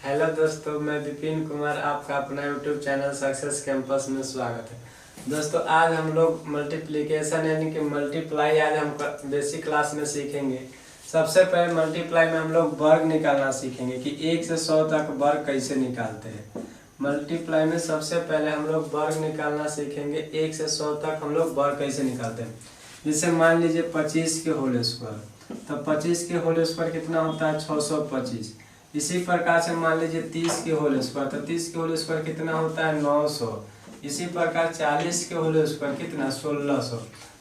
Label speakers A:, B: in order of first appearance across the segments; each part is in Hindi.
A: हेलो दोस्तों, मैं विपिन कुमार, आपका अपना यूट्यूब चैनल सक्सेस कैंपस में स्वागत है। दोस्तों, आज हम लोग मल्टीप्लिकेशन यानी कि मल्टीप्लाई आज हम बेसिक क्लास में सीखेंगे। सबसे पहले मल्टीप्लाई में हम लोग वर्ग निकालना सीखेंगे कि 1 से 100 तक वर्ग कैसे निकालते हैं। मल्टीप्लाई में सबसे पहले हम लोग वर्ग निकालना सीखेंगे। 1 से 100 तक हम लोग वर्ग कैसे निकालते हैं। जैसे मान लीजिए 25 के होल स्क्वायर, तो 25 के होल स्क्वायर कितना होता है 625। इसी प्रकार से मान लीजिए 30 के होल स्क्वायर, तो 30 के होल स्क्वायर कितना होता है 900। इसी प्रकार 40 के होल स्क्वायर कितना 1600।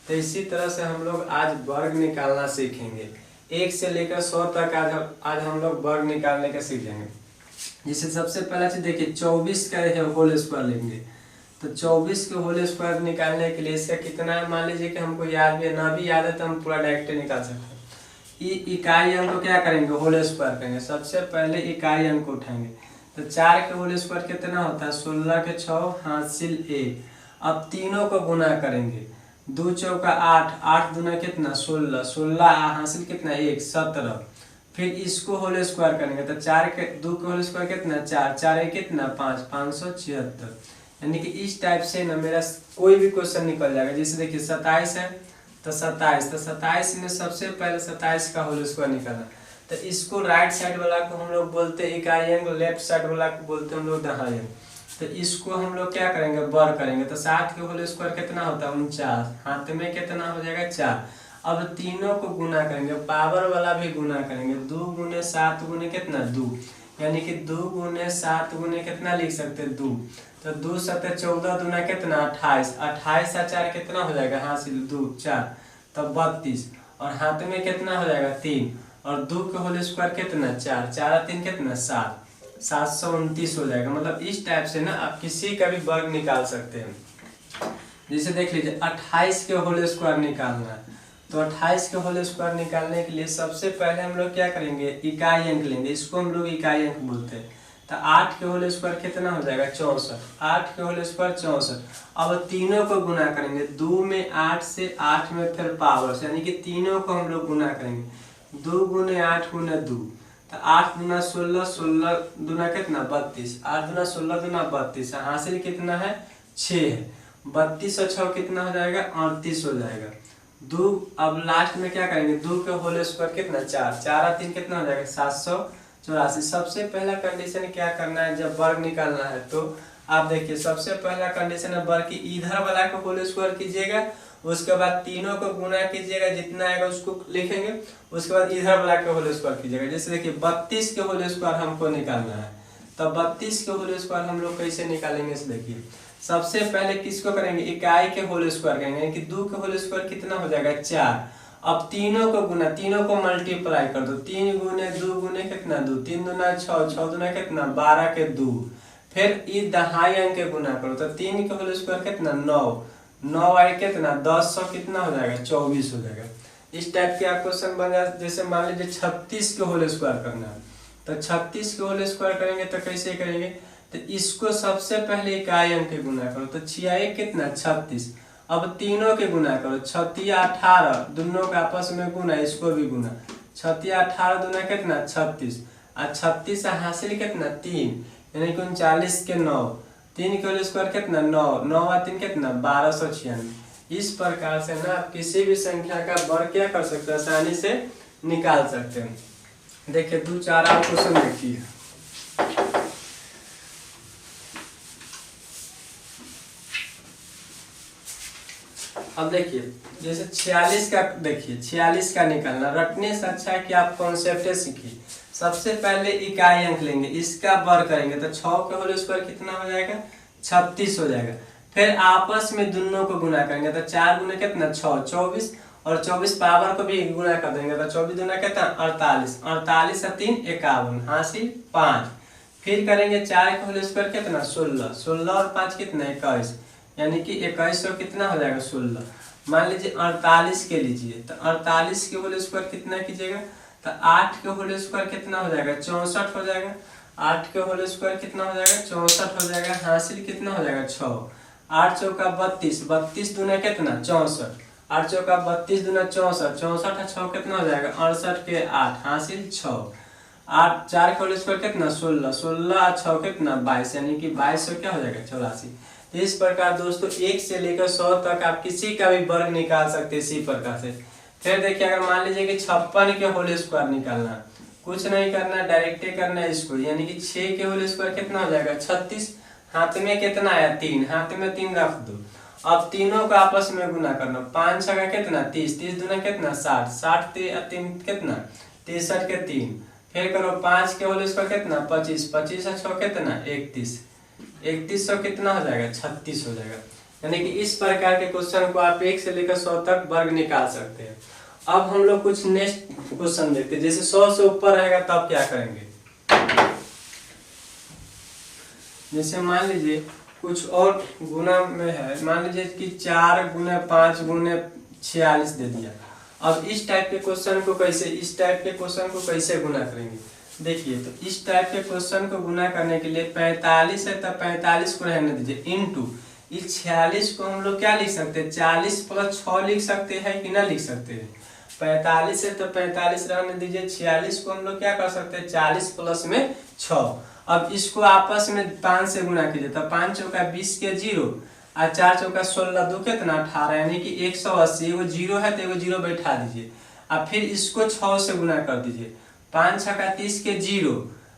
A: तो इसी तरह से हम लोग आज वर्ग निकालना सीखेंगे। 1 से लेकर 100 तक आज हम लोग वर्ग निकालने का सीखेंगे। जिसे सबसे पहला चीज देखिए 24 का होल स्क्वायर लेंगे, तो 24 के होल स्क्वायर निकालने के लिए इसका कितना है मान लीजिए कि हमको याद भी है, ना भी याद है तो हम पूरा डायरेक्ट निकाल सकते हैं। इकाई अंक को क्या करेंगे होल स्क्वायर करेंगे। सबसे पहले इकाई अंक को उठाएंगे, तो 4 के होल स्क्वायर कितना होता है 16 के 6 हासिल 1। अब तीनों को गुना करेंगे, 2 चौका 8, 8 दूना कितना 16, 16 हासिल कितना 1 17। फिर इसको होल स्क्वायर करेंगे, तो 4 के 2 के होल स्क्वायर कितना 4, 4 कितना 5, 576। यानी कि इस टाइप से ना मेरा कोई भी क्वेश्चन निकल जाएगा। जैसे देखिए 27 है तो 27, तो 27 में सबसे पहले 27 का होल स्क्वायर निकालना। तो इसको राइट साइड वाला को हम लोग बोलते हैं इकाई अंक, लेफ्ट साइड वाला को बोलते हैं हम लोग दहाई अंक। तो इसको हम लोग क्या करेंगे वर्ग करेंगे, तो 7 के होल स्क्वायर कितना होता है 49, हाथ में कितना हो जाएगा 4। अब तीनों को गुना करेंगे, पावर वाला भी गुना करेंगे। 2 गुने 7 गुने कितना 2, यानी कि 2 गुने 7 गुने कितना लिख सकते हैं 2। तो 2 7 14 दूना कितना 28, 28 और 4 कितना हो जाएगा हासिल 2 4, तब 32। और हाथ में कितना हो जाएगा 3, और 2 के होल स्क्वायर कितना 4, 4 और 3 कितना 7, 729 हो जाएगा। मतलब इस टाइप से ना आप किसी का भी वर्ग निकाल सकते हैं। जैसे देख लीजिए 28 के होल स्क्वायर निकालना है, तो 28 के होल स्क्वायर निकालने के लिए सबसे पहले हम लोग क्या करेंगे इकाई अंक लेंगे। इसको हम लोग इकाई अंक बोलते हैं। तो 8 के होल स्क्वायर कितना हो जाएगा 64, 8 के होल स्क्वायर 64। अब तीनों को गुना करेंगे, 2 में 8 से 8 में फिर पावर से, यानी कि तीनों को हम लोग गुना करेंगे। 2 गुने 8 गुने 2, तो 8 दूना 16, 16 दूना कितना 32, 8 दूना 16 दूना 32, हासिल कितना है 6 है। 32 और 6 कितना हो जाएगा 38 हो जाएगा। 2 अब लास्ट में क्या करेंगे 2 के होल स्क्वायर कितना 4, 4 और 3 कितना हो जाएगा 784। सबसे पहला कंडीशन क्या करना है जब वर्ग निकालना है, तो आप देखिए सबसे पहला कंडीशन है वर्ग की इधर वाला को होल स्क्वायर कीजिएगा, उसके बाद तीनों को गुना कीजिएगा, जितना आएगा उसको लिखेंगे, उसके बाद इधर वाला के होल स्क्वायर कीजिएगा। जैसे देखिए 32 के होल स्क्वायर हमको निकालना है, तो 32 के होल स्क्वायर हम लोग कैसे निकालेंगे इस देखिए। सबसे पहले किसको करेंगे इकाई के होल स्क्वायर करेंगे, यानी कि 2 के होल स्क्वायर कितना हो जाएगा 4। अब तीनों को गुना, तीनों को मल्टीप्लाई कर दो, 3 गुने 2 गुने कितना 2, 3 दूना 6, 6 दूना कितना 12 के 2। फिर ये दहाई अंक के गुना करो, तो 3 के होल स्क्वायर कितना 9, 9 आए कितना 10, 100 कितना हो जाएगा 24 हो जाएगा। इस टाइप के आप क्वेश्चन बन जाए। जैसे मान लीजिए 36 के होल स्क्वायर करना है, तो 36 के होल स्क्वायर करेंगे तो कैसे करेंगे, तो इसको सबसे पहले इकाई अंक के गुना करो, तो 6 आए कितना 36। अब तीनों के गुना करो, 36 18, दोनों का आपस में गुना, इसको भी गुना, 36 18 दूना कितना 36, और 36 हासिल कितना 3, यानी कि 39 के 9, 3 के होल स्क्वायर कितना 9, 9 और 3 कितना 1296। इस प्रकार से ना आप किसी भी संख्या का वर्ग क्या कर सकते हैं आसानी से निकाल सकते हैं। देखिए 2 4 और क्वेश्चन देखिए। अब देखिए जैसे 46 का, देखिए 46 का निकालना, रटने से अच्छा है कि आप कॉन्सेप्ट सीखिए। सबसे पहले इकाई अंक लेंगे, इसका वर्ग करेंगे, तो 6 के होल स्क्वायर कितना हो जाएगा 36 हो जाएगा। फिर आपस में दोनों को गुना करेंगे, तो 4 गुना कितना 6 24, और 24 पावर को भी गुना कर देंगे, तो 24 गुना कितना 48, 48 और 3 51 हासिल 5। फिर करेंगे 4 के होल स्क्वायर कितना 16, 16 और 5 कितना 21, यानी कि 2100 कितना हो जाएगा 16। मान लीजिए 48 के लीजिए, तो 48 के होल स्क्वायर कितना कीजिएगा, तो 8 के होल स्क्वायर कितना हो जाएगा 64 हो जाएगा। 8 के होल स्क्वायर कितना हो जाएगा 64 हो जाएगा, हासिल कितना हो जाएगा 6। 8 चौका 32, 32 दूना कितना 64, 8 चौका 32 दूना 64, 64 और 6 कितना हो जाएगा 68 के 8 हासिल 6। 8 4 का होल स्क्वायर कितना 16, 16 और 6 कितना 22, यानी कि 22 क्या हो जाएगा 84। तो इस प्रकार दोस्तों 1 से लेकर 100 तक आप किसी का भी वर्ग निकाल सकते हैं इसी प्रकार से। फिर देखिए अगर मान लीजिए कि 56 के होल स्क्वायर निकालना, कुछ नहीं करना, डायरेक्ट करना है इसको, यानी कि 6 के होल स्क्वायर कितना हो जाएगा 36, हाथ में कितना आया 3, हाथ में 3 रख दो। अब तीनों को आपस में गुना करना, 5 छका कितना 30, 30 दूना कितना 60, 60 3 कितना 63 के 3, फिर करो 5 के होल स्क्वायर कितना 25, 25 और 6 कितना 31, 3100 कितना हो जाएगा 36 हो जाएगा। यानी कि इस प्रकार के क्वेश्चन को आप 1 से लेकर 100 तक वर्ग निकाल सकते हैं। अब हम लोग कुछ नेक्स्ट क्वेश्चन देखते हैं, जैसे 100 से ऊपर रहेगा तब क्या करेंगे। जैसे मान लीजिए कुछ और गुना में है, मान लीजिए कि 4 गुने 5 गुने 46 दे दिया। अब इस टाइप के क्वेश्चन को कैसे गुना करेंगे। देखिए तो इस टाइप के क्वेश्चन को गुना करने के लिए 45 है तो 45 को रहने दीजिए, इनटू इस 46 को हम लोग क्या लिख सकते हैं 40 प्लस 6 लिख सकते हैं कि ना लिख सकते हैं। 45 है तो 45 रहने दीजिए, 46 को हम लोग क्या कर सकते हैं 40 प्लस में 6। अब इसको आपस में 5 से गुना कीजिए, तो 5 चौका 20 के 0 और 4 चौका 16 2 कितना 18, यानी कि 180। एगो 0 है तो एगो 0 बैठा दीजिए। अब फिर इसको 6 से गुना कर दीजिए, 5 छका 30 के 0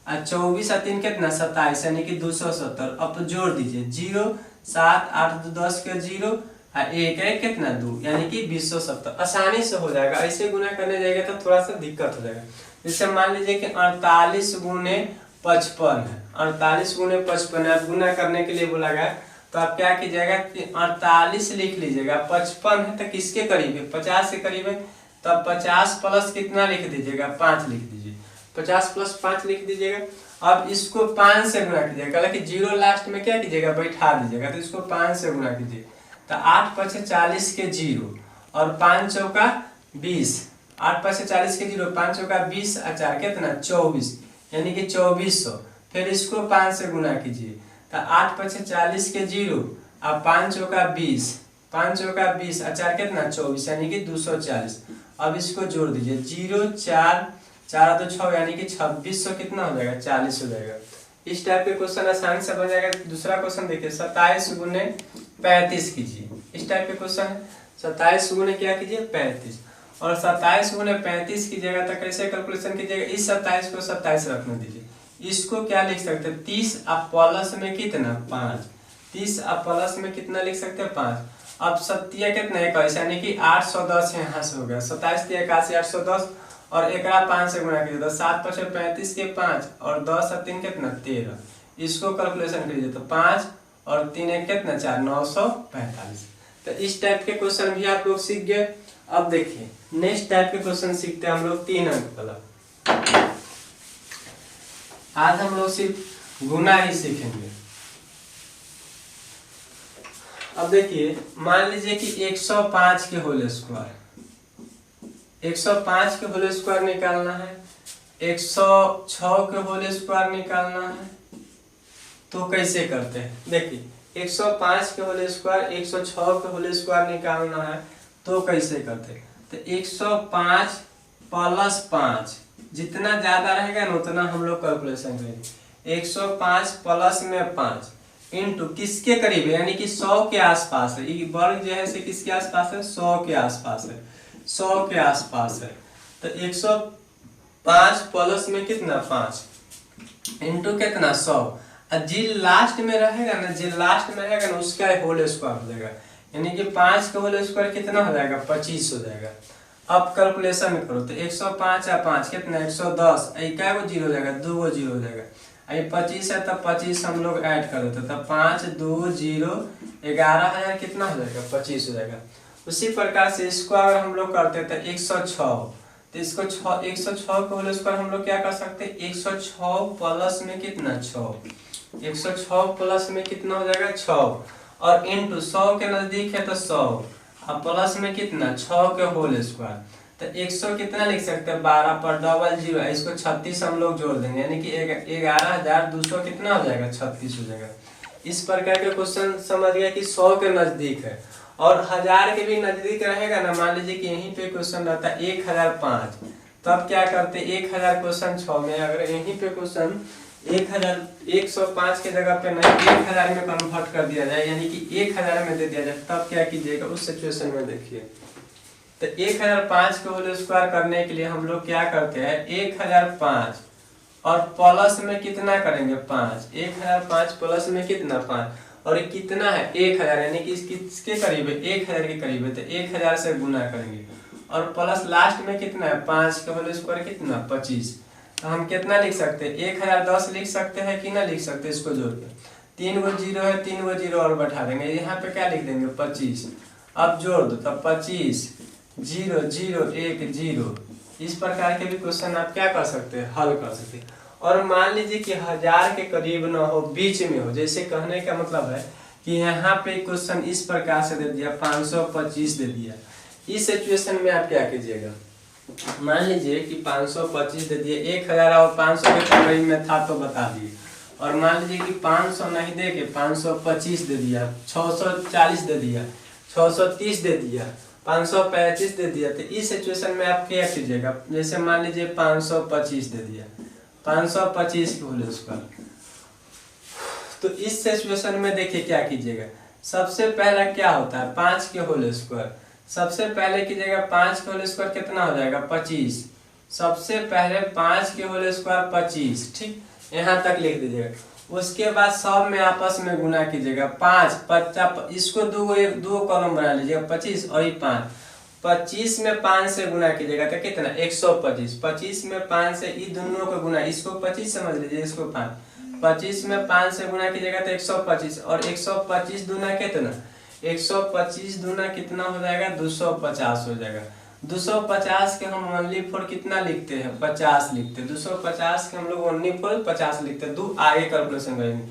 A: और 24 और 3 कितना 27, यानी कि 270। अब तो जोड़ दीजिए 0 7 8 2 10 के 0 और 1 1 कितना 2, यानी कि 270। आसानी से हो जाएगा। ऐसे गुना करने जाएगा तो थोड़ा सा दिक्कत हो जाएगा। जैसे मान लीजिए कि 48 गुने 55 है, 48 गुने 55 है, गुना करने के लिए बोला गया, तो आप क्या कीजिएगा कि 48 लिख लीजिएगा, 55 है तो किसके करीब है 50 के करीब है, तो 50 प्लस कितना लिख दीजिएगा 5 लिख दीजिए, 50 प्लस 5 लिख दीजिएगा। अब इसको 5 से गुना कीजिएगा, कि 0 लास्ट में क्या कीजिएगा बैठा दीजिएगा, तो इसको 5 से गुना कीजिए, तो 8 5 40 के 0 और 5 चौका 20, 8 5 40 के 0 5 चौका 20 और 4 कितना 24, यानी कि 2400। फिर इसको 5 से गुना कीजिए, तो 8 5 40 के 0 और 5 चौका 20, 5 चौका 20 और 4 कितना 24, यानी कि 240। अब इसको जोड़ दीजिए 0 4 4 2 6, यानी कि 2600 कितना हो जाएगा 40 हो जाएगा। इस टाइप के क्वेश्चन आसानी से बन जाएगा। दूसरा क्वेश्चन देखिए 27 गुने 35 कीजिए। इस टाइप के क्वेश्चन है 27 गुने क्या कीजिए 35, और 27 गुने 35 कीजिएगा तो कैसे कैलकुलेशन कीजिएगा, इस 27 को 27 रखने दीजिए। इसको क्या लिख सकते हैं 30 आप प्लस में कितना 5, 30 आप प्लस में कितना लिख सकते हैं 5। अब 7 कितना 21, यानी कि 810 यहाँ से हो गया, 27 × 81 810, और एक 5 से गुना कीजिए, तो 7 5 35 के 5 और 10 और 3 कितना 13। इसको कैलकुलेशन कीजिए तो 5 और 3 1 कितना 4 945। तो इस टाइप के क्वेश्चन भी आप लोग सीख गए। अब देखिए नेक्स्ट टाइप के क्वेश्चन सीखते हैं हम लोग 3 अंक वाला। आज हम लोग सिर्फ गुना ही सीखेंगे। अब देखिए मान लीजिए कि 105 के होल स्क्वायर, 105 के होल स्क्वायर निकालना है, 106 के होल स्क्वायर निकालना है, तो कैसे करते हैं। देखिए 105 के होल स्क्वायर 106 के होल स्क्वायर निकालना है तो कैसे करते हैं। तो 105 प्लस 5 जितना ज्यादा रहेगा ना उतना हम लोग कैलकुलेशन करेंगे। 105 प्लस में 5 इंटू किसके करीब है, यानी कि 100 के आसपास है। ये वर्ग जो है से किसके आसपास है 100 के आसपास है, 100 के आसपास है। तो 105 प्लस में कितना 5 इंटू कितना 100, और जी लास्ट में रहेगा ना, जी लास्ट में रहेगा ना उसका होल स्क्वायर हो जाएगा, यानी कि 5 का होल स्क्वायर कितना हो जाएगा 25 हो जाएगा। अब कैलकुलेशन करो तो 105 और 5 कितना 110, क्या को जीरो हो जाएगा 2 को जीरो हो जाएगा। ये 25 है तब 25 हम लोग ऐड कर देते, तब 5 2 0 11,000 कितना हो जाएगा 25 हो जाएगा। उसी प्रकार से इसको अगर हम लोग करते थे 106, तो इसको 106 का होल स्क्वायर हम लोग क्या कर सकते हैं 106 प्लस में कितना 6, 106 प्लस में कितना हो जाएगा 6, और इंटू 100 के नजदीक है तो 100, अब प्लस में कितना 6 के होल स्क्वायर, तो 100 कितना लिख सकते हैं 12 पर डबल 0, इसको 36 हम लोग जोड़ देंगे, यानी कि 11,200 कितना हो जाएगा 36 हो जाएगा। इस प्रकार के क्वेश्चन समझ गया कि 100 के नजदीक है, और 1000 के भी नजदीक रहेगा ना। मान लीजिए कि यहीं पे क्वेश्चन रहता है 1005, तब क्या करते, 1000 क्वेश्चन 6 में, अगर यहीं पे क्वेश्चन 105 के जगह पे नहीं 1000 में कन्वर्ट कर दिया जाए, यानी कि 1000 में दे दिया जाए, तब क्या कीजिएगा उस सिचुएशन में। देखिए तो 1005 को होल स्क्वायर करने के लिए हम लोग क्या करते हैं, 1005 और प्लस में कितना करेंगे 5, 1005 प्लस में कितना 5, और ये कितना है 1000, यानी कि किसके करीब है 1000 के करीब है, तो 1000 से गुना करेंगे और प्लस लास्ट में कितना है 5 का होल स्क्वायर कितना 25। तो हम कितना लिख सकते हैं 1010 लिख सकते हैं कि ना लिख सकते, इसको जोड़ के 3 गो 0 है, 3 गो 0 और बैठा देंगे, यहाँ पे क्या लिख देंगे 25। अब जोड़ दो तब 25 0 0 1 0। इस प्रकार के भी क्वेश्चन आप क्या कर सकते हैं, हल कर सकते हैं। और मान लीजिए कि 1000 के करीब ना हो, बीच में हो, जैसे कहने का मतलब है कि यहाँ पे क्वेश्चन इस प्रकार से दे दिया 525 दे दिया, इस सिचुएशन में आप क्या कीजिएगा, मान लीजिए कि 525 दे दिए, 1000 और 500 के करीब में था तो बता दिए, और मान लीजिए कि 500 नहीं दे के 525 दे दिया, 640 दे दिया, 630 दे दिया, 535 दे दिया, तो इस सिचुएशन में आप क्या कीजिएगा, जैसे मान लीजिए 525 दे दिया, 525 के होल स्क्वायर, तो इस सिचुएशन में देखिए क्या कीजिएगा, सबसे पहला क्या होता है 5 के होल स्क्वायर, सबसे पहले कीजिएगा 5 के होल स्क्वायर कितना हो जाएगा 25, सबसे पहले 5 के होल स्क्वायर 25, ठीक, यहाँ तक लिख दीजिएगा। उसके बाद सब में आपस में गुना कीजिएगा, 5 50, इसको दो कॉलम बना लीजिएगा 25 और ये 5, 25 में 5 से गुना कीजिएगा तो कितना 125, 25 में 5 से ये दोनों को गुना, इसको 25 समझ लीजिए, इसको 5, 25 में 5 से गुना कीजिएगा तो 125, और 125 दूना कितना, 125 दूना कितना हो जाएगा 250 हो जाएगा। 250 के हम ओनली फॉर कितना लिखते हैं 50 लिखते हैं, 250 के हम लोग ओनली फॉर 50 लिखते हैं, दो आगे कैलकुलेशन करेंगे।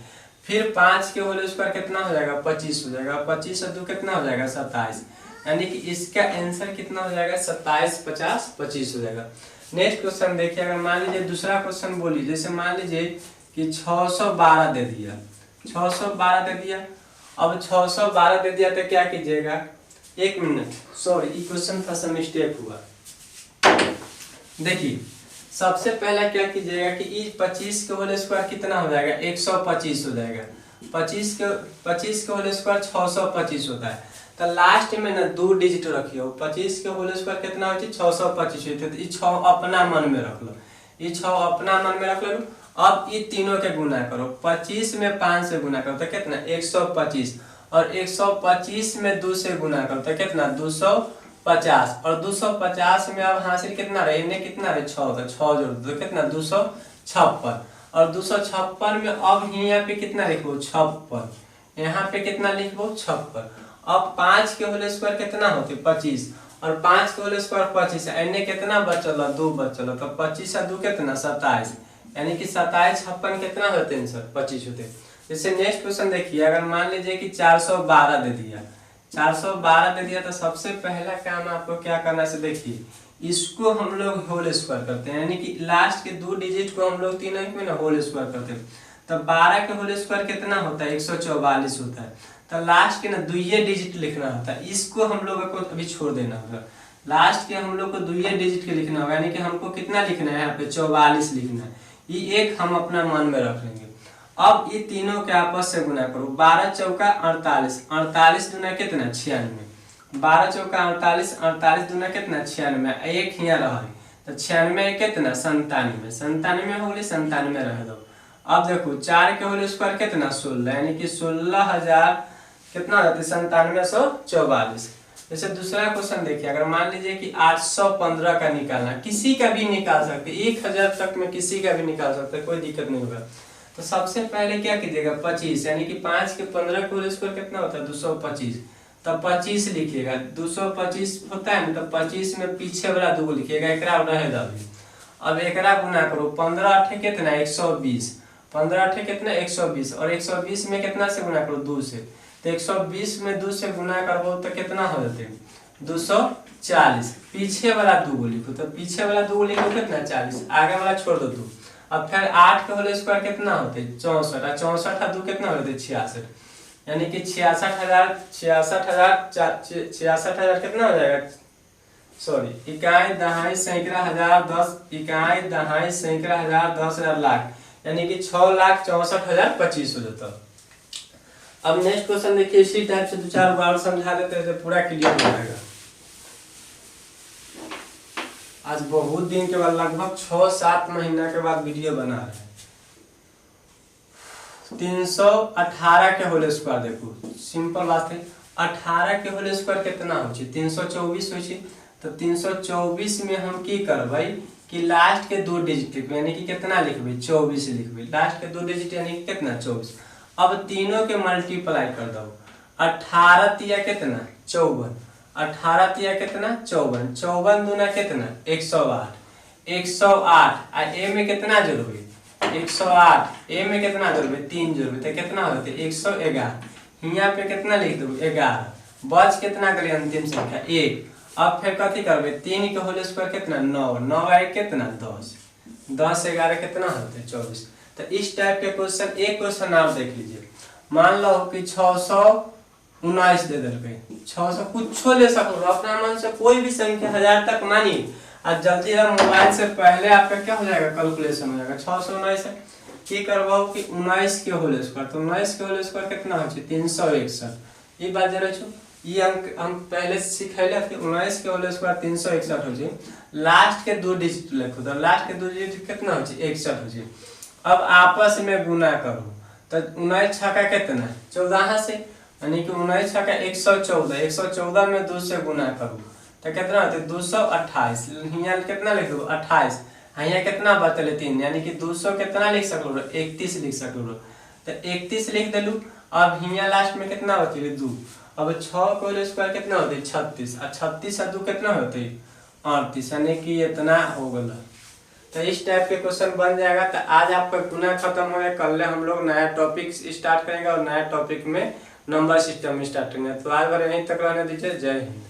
A: फिर 5 के होल स्क्वायर कितना हो जाएगा 25 हो जाएगा, 25 और 2 कितना हो जाएगा 27, यानी कि इसका आंसर कितना हो जाएगा 27 50 25 हो जाएगा। नेक्स्ट क्वेश्चन देखिए, अगर मान लीजिए दूसरा क्वेश्चन बोलिए, जैसे मान लीजिए कि 612 दे दिया, 612 दे दिया, अब 612 दे दिया तो क्या कीजिएगा, एक मिनट सॉरी ये क्वेश्चन था सब मिस्टेक हुआ। देखिए सबसे पहला क्या कीजिएगा कि इस 25 के होल स्क्वायर कितना हो जाएगा 125 हो जाएगा, 25 के होल स्क्वायर 625 होता है, तो लास्ट में ना 2 डिजिट रखियो, 25 के होल स्क्वायर कितना होती 625 होती है, तो ये 6 अपना मन में रख लो, ये 6 अपना मन में रख लो। अब ये तीनों के गुना करो, 25 में 5 से गुना करो तो कितना 125, और 125 में 2 से गुना करो तो कितना 250, और 250 में अब हासिल कितना रहे, इन्हें कितना रहे 6, तो 6 जोड़ दो तो कितना 256, और 256 में अब यहाँ पे कितना लिखो 56, यहाँ पे कितना लिखो 56। अब 5 के होल स्क्वायर कितना होते 25, और 5 के होल स्क्वायर 25, इन्हें कितना बचल 2 बचल, तो 25 और 2 कितना 27, यानी कि 27 56 कितना होते हैं सर 25 होते। जैसे नेक्स्ट क्वेश्चन देखिए, अगर मान लीजिए कि 412 दे दिया, 412 दे दिया, तो सबसे पहला काम आपको क्या करना है, देखिए इसको हम लोग होल स्क्वायर करते हैं, यानी कि लास्ट के 2 डिजिट को हम लोग 3 अंक में ना होल स्क्वायर करते हैं, तो 12 के होल स्क्वायर कितना होता है 144 होता है, तो लास्ट के ना 2 डिजिट लिखना होता है, इसको हम लोग को अभी छोड़ देना होगा, लास्ट के हम लोग को 2 डिजिट के लिखना होगा, यानी कि हमको कितना लिखना है यहाँ पे 44 लिखना है, ये एक हम अपना मन में रख लेंगे। अब ये तीनों के आपस से गुना करो, 12 चौका 48, 48 दूना कितना 96, 12 चौका 48, 48 दूना कितना 96, एक यहाँ रहा तो 96 कितना 97, 97 हो गई 97 रह दो। अब देखो 4 के होल स्क्वायर कितना 16, यानी कि 16,000 कितना रहता है 9744। जैसे दूसरा क्वेश्चन देखिए, अगर मान लीजिए कि 815 का निकालना, किसी का भी निकाल सकते 1000 तक में किसी का भी निकाल सकते, कोई दिक्कत नहीं होगा। तो सबसे पहले क्या कीजिएगा 25, यानी कि 5 के 15 के होल स्क्वायर कितना होता है 225, तब 25 लिखिएगा, 225 होता है ना, तो 25 में पीछे वाला 2 लिखिएगा, एकरा रहेगा। अब एकरा गुना करो, 15 8 कितना 120, 15 8 कितना 120, और 120 में कितना से गुना करो 2 से, तो 120 में 2 से गुना करबो तो कितना हो जाते 240, पीछे वाला 2 लिखो, तो पीछे वाला 2 लिखो कितना 40, आगे वाला छोड़ दो 2। अब फिर 8 के होल स्क्वायर कितना होते 64, और 64 और 2 कितना होते 66, यानी कि 66,000 कितना हो जाएगा सॉरी इकाई दहाई सैकड़ा हजार 10 इकाई दहाई सैकड़ा हजार 10,000 लाख यानी कि 6,64,025 हो जाता। अब नेक्स्ट क्वेश्चन देखिए, इसी टाइप से 2-4 बार समझा देते हैं तो पूरा क्लियर हो जाएगा। आज बहुत दिन के बाद, लगभग 6-7 महीना के बाद वीडियो बना रहे हैं। 318 के होल स्क्वायर देखो, सिंपल बात है। 18 के होल स्क्वायर कितना हो 324 हो। तो 324 में हम की करबै कि लास्ट के 2 डिजिट लिखबै, यानी कि कितना लिखबै 24 लिखबै। लास्ट के 2 डिजिट यानी कि कितना 24। अब तीनों के मल्टीप्लाई कर दो। 18 तिया कितना 54, 18 तिया कितना 54, 54 दूना कितना 108, 108 आ ए में कितना जोड़बै 108, ए में कितना जोड़बै 3 जोड़बै तो कितना होते 111। यहाँ पे कितना लिख दो 11, बच कितना करिए अंतिम संख्या 1। अब फिर कथी करबे 3 के होल स्क्वायर कितना 9, 9 आए कितना 10, 10 11 कितना होते 24। तो इस टाइप के क्वेश्चन, एक क्वेश्चन आप देख लीजिए। मान लो कि 619 दे दिलके, 600 कुछ ले सको अपना मन से कोई भी संख्या 1000 तक मानिए। आज जल्दी मोबाइल से पहले आपका क्या हो जाएगा कैलकुलेशन हो जाएगा। 619 है की करबो कि 19 के होल स्क्वायर, तो 19 के होल स्क्वायर कितना हो 361। ये बात जाने छो, ये अंक हम पहले सिखैले थे। 19 के होल स्क्वायर 361 हो। लास्ट के 2 डिजिट लिखो, तो लास्ट के 2 डिजिट कितना हो 61 हो। अब आपस में गुना करो, तो 19 छक्का कितना 14 से, यानी कि 19 छक्का 114, 114 में 2 से गुना करो तो कितना होते 228। यहाँ कितना लिख दो 28, यहाँ कितना बचल 3, यानी कि 200 कितना लिख सकलो 31 लिख सकलो। तो 31 लिख दिलू। अब यहाँ लास्ट में कितना बचे 2। अब 6 के होल स्क्वायर कितना होते 36, और 36 और 2 कितना होते 38, यानी कि इतना हो गया। तो इस टाइप के क्वेश्चन बन जाएगा। तो आज आपका गुना खत्म हो गया, कल हम लोग नया टॉपिक स्टार्ट करेंगे और नया टॉपिक में नंबर सिस्टम स्टार्ट करेंगे। तो आज बार यहीं तक रहने दीजिए। जय हिंद।